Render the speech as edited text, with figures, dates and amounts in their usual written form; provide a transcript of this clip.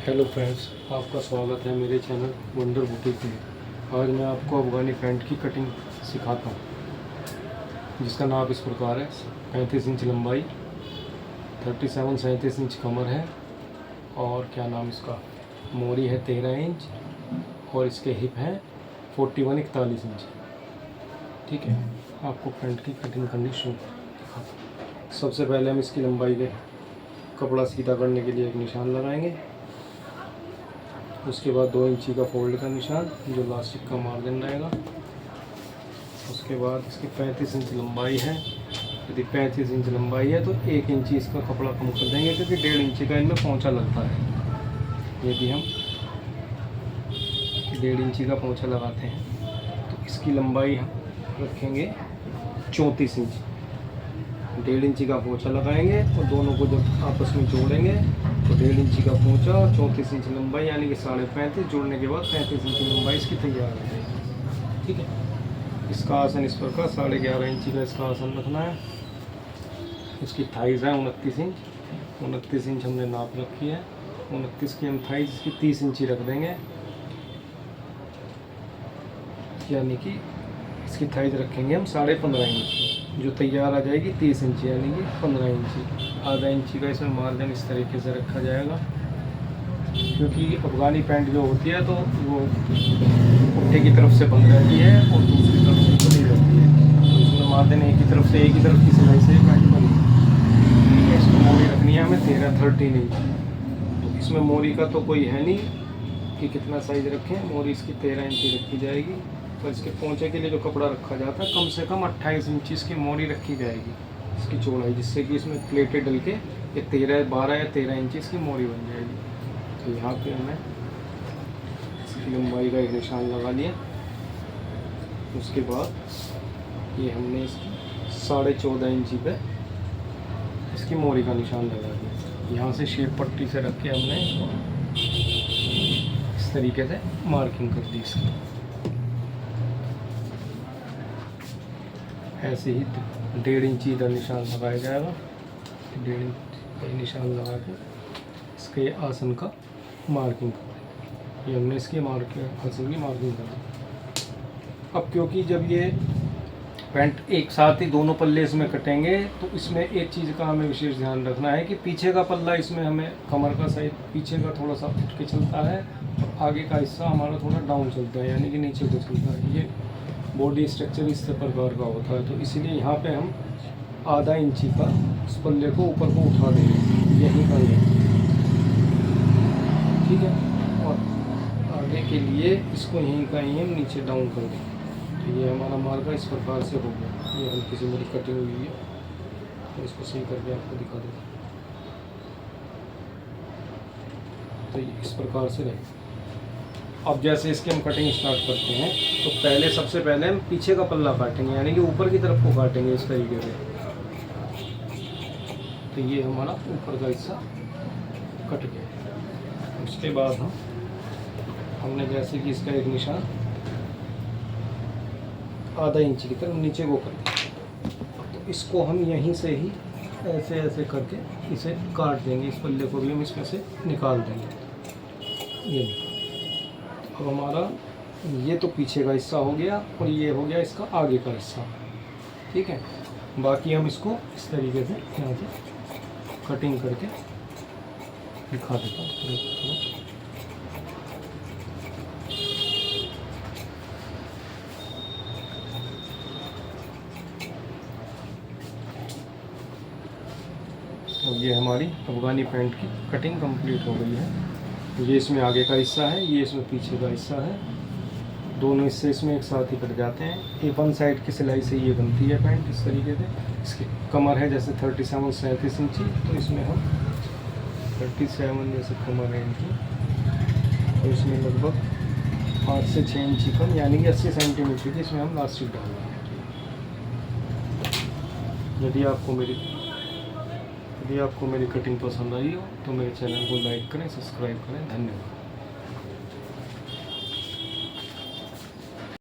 Hello friends, आपका स्वागत है मेरे चैनल वंडर बुटीक में। आज मैं आपको अफगानी पैंट की कटिंग सिखाता हूँ, जिसका नाप इस प्रकार है। 35 इंच लंबाई, 37 इंच कमर है, और क्या नाम इसका, मोरी है 13 इंच, और इसके हिप हैं 41-41 इंच। ठीक है, आपको पैंट की कटिंग करनी शुरू दिखाता हूँ। सबसे पहले हम इसकी लंबाई के कपड़ा सीधा करने के लिए एक निशान लगाएंगे। उसके बाद 2 इंची का फोल्ड का निशान, जो लास्टिक का मार्जिन रहेगा। उसके बाद इसकी 35 इंच लंबाई है। यदि 35 इंच लंबाई है तो 1 इंची इसका कपड़ा कम कर देंगे, क्योंकि 1.5 इंची का इनमें पोंछा लगता है। यदि हम 1.5 इंची का पोंछा लगाते हैं तो इसकी लंबाई हम रखेंगे 34 इंच। 1.5 इंची का पोंछा लगाएंगे और दोनों को जब आपस में जोड़ेंगे तो 1.5 इंची का पोंछा और 34 इंच लंबाई, यानी कि 35.5 जोड़ने के बाद 35 इंची लंबाई इसकी तैयार हो जाएगी। ठीक है, इसका आसन इस प्रकार 11.5 इंची का इसका आसन रखना है। इसकी थाइज है 29 इंच। 29 इंच हमने नाप रखी है। 29 की हम थाइज इसकी 30 इंची रख देंगे, यानी कि इसकी थाइज रखेंगे हम 15.5 इंची, जो तैयार आ जाएगी 30 इंची, यानी कि 15 इंची। आधा इंची का इसमें मार्जिन इस तरीके से रखा जाएगा, क्योंकि अफगानी पैंट जो होती है तो वो पुट्ठे की तरफ से बंद रहती है और दूसरी तरफ से खुली रहती है, तो इसमें मार्जिन एक ही तरफ की सिलाई से पैंट बनी। ठीक है, इसमें मोरी रखनी है हमें 13 इंच। तो इसमें मोरी का तो कोई है नहीं कि कितना साइज रखें, मोरी इसकी 13 इंची रखी जाएगी। तो इसके पोंछे के लिए जो कपड़ा रखा जाता है, कम से कम 28 इंची इसकी मोरी रखी जाएगी, इसकी चौड़ाई, जिससे कि इसमें प्लेटें डल के ये 12 या 13 इंची इसकी मोरी बन जाएगी। तो यहाँ पे हमने इसकी लंबाई का एक निशान लगा लिया। उसके बाद ये हमने इसकी 14.5 इंची पे इसकी मोरी का निशान लगा दिया। यहाँ से शेप पट्टी से रख के हमने इस तरीके से मार्किंग कर दी इसकी। ऐसे ही 1.5 इंची इधर निशान लगाया जाएगा। 1.5 इंच निशान लगा के इसके आसन का मार्किंग कर दी। ये हमने इसकी आसन की मार्किंग कर दी। अब क्योंकि जब ये पैंट एक साथ ही दोनों पल्ले इसमें कटेंगे, तो इसमें एक चीज़ का हमें विशेष ध्यान रखना है कि पीछे का पल्ला इसमें हमें कमर का साइड पीछे का थोड़ा सा उठ के चलता है, और आगे का हिस्सा हमारा थोड़ा डाउन चलता है, यानी कि नीचे को चलता है। ये बॉडी स्ट्रक्चर इस प्रकार का होता है, तो इसलिए यहाँ पे हम आधा इंची का उस पल्ले को ऊपर को उठा देंगे, यहीं का ये। ठीक है, और आगे के लिए इसको यहीं का ही हम नीचे डाउन कर देंगे। तो ये हमारा मार्का इस प्रकार से हो गया। ये हल्की सी मेरी कटिंग हुई है, तो इसको सही करके आपको दिखा देता हूँ। तो ये इस प्रकार से रहेगा। अब जैसे इसकी हम कटिंग स्टार्ट करते हैं, तो पहले सबसे पहले हम पीछे का पल्ला काटेंगे, यानी कि ऊपर की तरफ को काटेंगे इस तरीके से। तो ये हमारा ऊपर का हिस्सा कट गया। उसके बाद हमने जैसे कि इसका एक निशान आधा इंच की तरफ नीचे को कर दिया, तो इसको हम यहीं से ही ऐसे ऐसे करके इसे काट देंगे। इस पल्ले को भी हम इसमें से निकाल देंगे। ये अब हमारा ये तो पीछे का हिस्सा हो गया, और ये हो गया इसका आगे का हिस्सा। ठीक है, बाकी हम इसको इस तरीके से यहाँ से कटिंग करके दिखा देता हूँ। तो ये हमारी अफगानी पैंट की कटिंग कंप्लीट हो गई है। ये इसमें आगे का हिस्सा है, ये इसमें पीछे का हिस्सा है। दोनों हिस्से इसमें एक साथ ही कट जाते हैं। ये वन साइड की सिलाई से ये बनती है पैंट इस तरीके से। इसकी कमर है जैसे 37 इंची, तो इसमें हम 37 जैसे कमर है इनकी, तो इसमें लगभग 5 से 6 इंची कम, यानी कि 80 सेंटीमीटर की इसमें हम लास्टिक डालेंगे। यदि आपको मेरी कटिंग पसंद आई हो तो मेरे चैनल को लाइक करें, सब्सक्राइब करें। धन्यवाद।